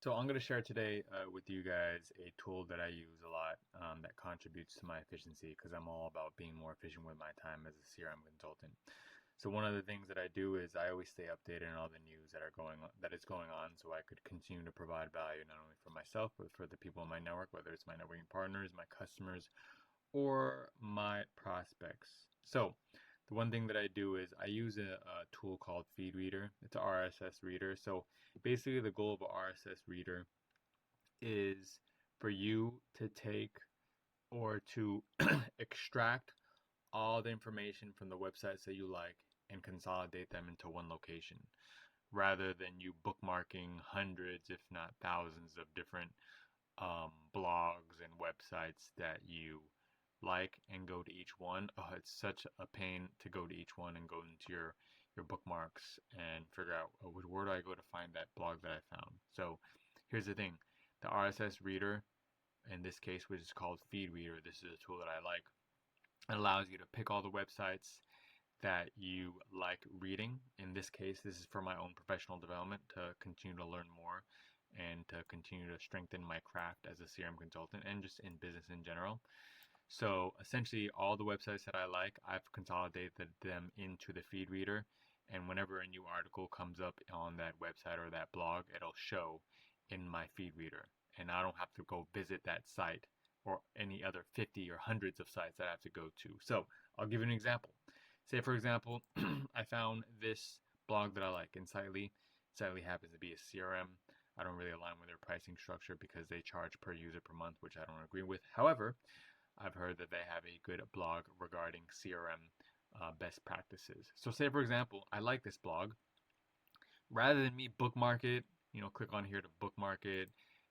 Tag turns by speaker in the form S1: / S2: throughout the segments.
S1: So I'm going to share today with you guys a tool that I use a lot that contributes to my efficiency because I'm all about being more efficient with my time as a CRM consultant. So one of the things that I do is I always stay updated on all the news that is going on, so I could continue to provide value not only for myself but for the people in my network, whether it's my networking partners, my customers, or my prospects. So the one thing that I do is I use a tool called Feedreader. It's an RSS reader. So basically the goal of an RSS reader is for you to take or to extract all the information from the websites that you like and consolidate them into one location, rather than you bookmarking hundreds, if not thousands, of different blogs and websites that you like and go to each one. Oh, it's such a pain to go to each one and go into your bookmarks and figure out where do I go to find that blog that I found. So here's the thing, the RSS reader in this case, which is called Feedreader, this is a tool that I like. It allows you to pick all the websites that you like reading. In this case, this is for my own professional development, to continue to learn more and to continue to strengthen my craft as a CRM consultant and just in business in general. So essentially all the websites that I like, I've consolidated them into the Feedreader, and whenever a new article comes up on that website or that blog, it'll show in my Feedreader, and I don't have to go visit that site or any other 50 or hundreds of sites that I have to go to. So I'll give you an example. Say for example, I found this blog that I like in 𝘁𝗍. 𝘁𝗍 happens to be a CRM. I don't really align with their pricing structure because they charge per user per month, which I don't agree with. However, I've heard that they have a good blog regarding CRM best practices. So say for example, I like this blog. Rather than me bookmark it, click on here to bookmark it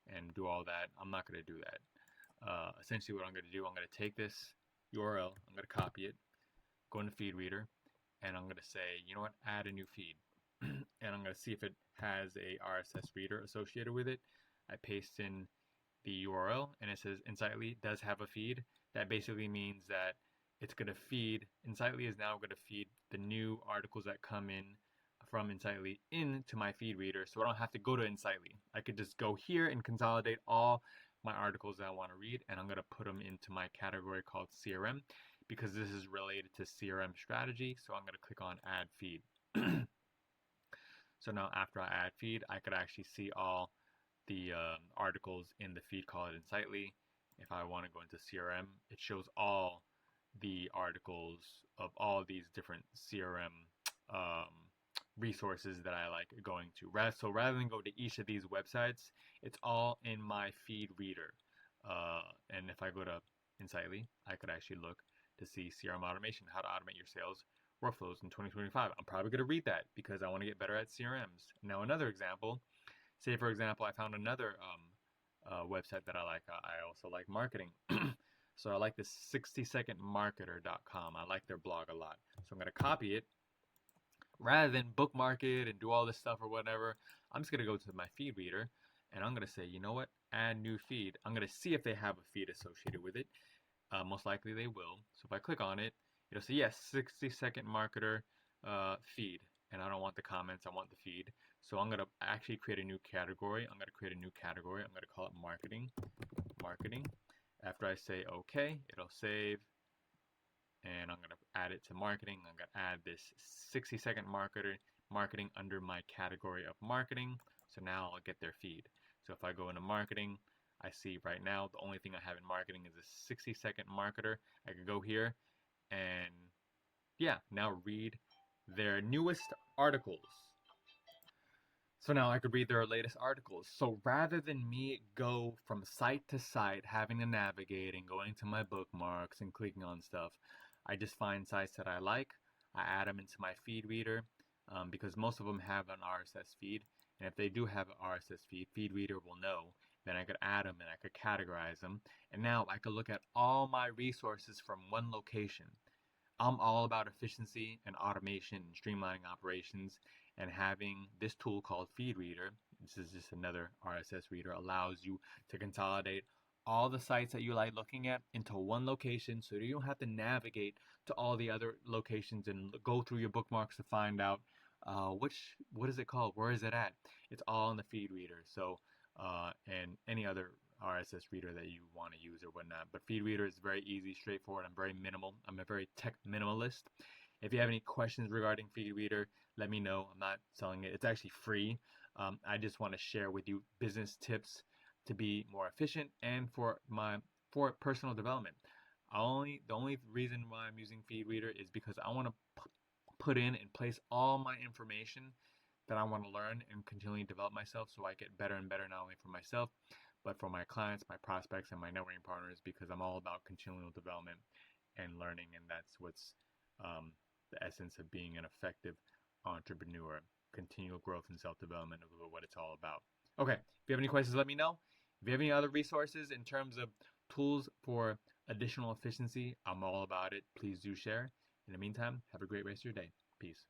S1: and do all that, I'm not going to do that. Essentially what I'm going to do, I'm going to take this URL, I'm going to copy it, go into Feedreader, and I'm going to say, you know what, add a new feed. And I'm going to see if it has a RSS reader associated with it. I paste in the URL and it says 𝘁𝗍 does have a feed. That basically means that it's going to feed, 𝘁𝗍 is now going to feed the new articles that come in from 𝘁𝗍 into my Feedreader, so I don't have to go to 𝘁𝗍. I could just go here and consolidate all my articles that I want to read, and I'm going to put them into my category called CRM because this is related to CRM strategy. So I'm going to click on add feed. So now after I add feed, I could actually see all the articles in the feed called 𝘁𝗍. If I want to go into CRM, it shows all the articles of all these different CRM resources that I like going to. So rather than go to each of these websites, it's all in my Feedreader. And if I go to 𝘁𝗍, I could actually look to see CRM automation, how to automate your sales workflows in 2025. I'm probably going to read that because I want to get better at CRMs. Now another example, say for example, I found another website that I like. I also like marketing. So I like this 𝘁𝗵𝗁𝗁.com. I like their blog a lot. So I'm going to copy it. Rather than bookmark it and do all this stuff or whatever, I'm just going to go to my Feedreader and I'm going to say, you know what, add new feed. I'm going to see if they have a feed associated with it. Most likely they will. So if I click on it, it'll say, yes, 60-second marketer feed. And I don't want the comments, I want the feed. So I'm going to actually create a new category. I'm going to call it marketing. After I say OK, it'll save. And I'm going to add it to marketing. I'm going to add this 60-second marketing under my category of marketing. So now I'll get their feed. So if I go into marketing, I see right now the only thing I have in marketing is a 60-second marketer. I could go here and now read their newest articles. So now I could read their latest articles. So rather than me go from site to site, having to navigate and going to my bookmarks and clicking on stuff, I just find sites that I like. I add them into my Feedreader because most of them have an RSS feed. And if they do have an RSS feed, Feedreader will know. Then I could add them and I could categorize them. And now I could look at all my resources from one location. I'm all about efficiency and automation and streamlining operations, and having this tool called Feedreader, this is just another RSS reader, allows you to consolidate all the sites that you like looking at into one location so you don't have to navigate to all the other locations and go through your bookmarks to find out what is it called, where is it at. It's all in the Feedreader. So and any other RSS reader that you want to use or whatnot. But Feedreader is very easy, straightforward. I'm very minimal. I'm a very tech minimalist. If you have any questions regarding Feedreader, let me know. I'm not selling it. It's actually free. I just want to share with you business tips to be more efficient and for personal development. The only reason why I'm using Feedreader is because I want to put in and place all my information that I want to learn and continually develop myself so I get better and better, not only for myself, but for my clients, my prospects, and my networking partners, because I'm all about continual development and learning, and that's what's the essence of being an effective entrepreneur. Continual growth and self-development is what it's all about. Okay, if you have any questions, let me know. If you have any other resources in terms of tools for additional efficiency, I'm all about it. Please do share. In the meantime, have a great rest of your day. Peace.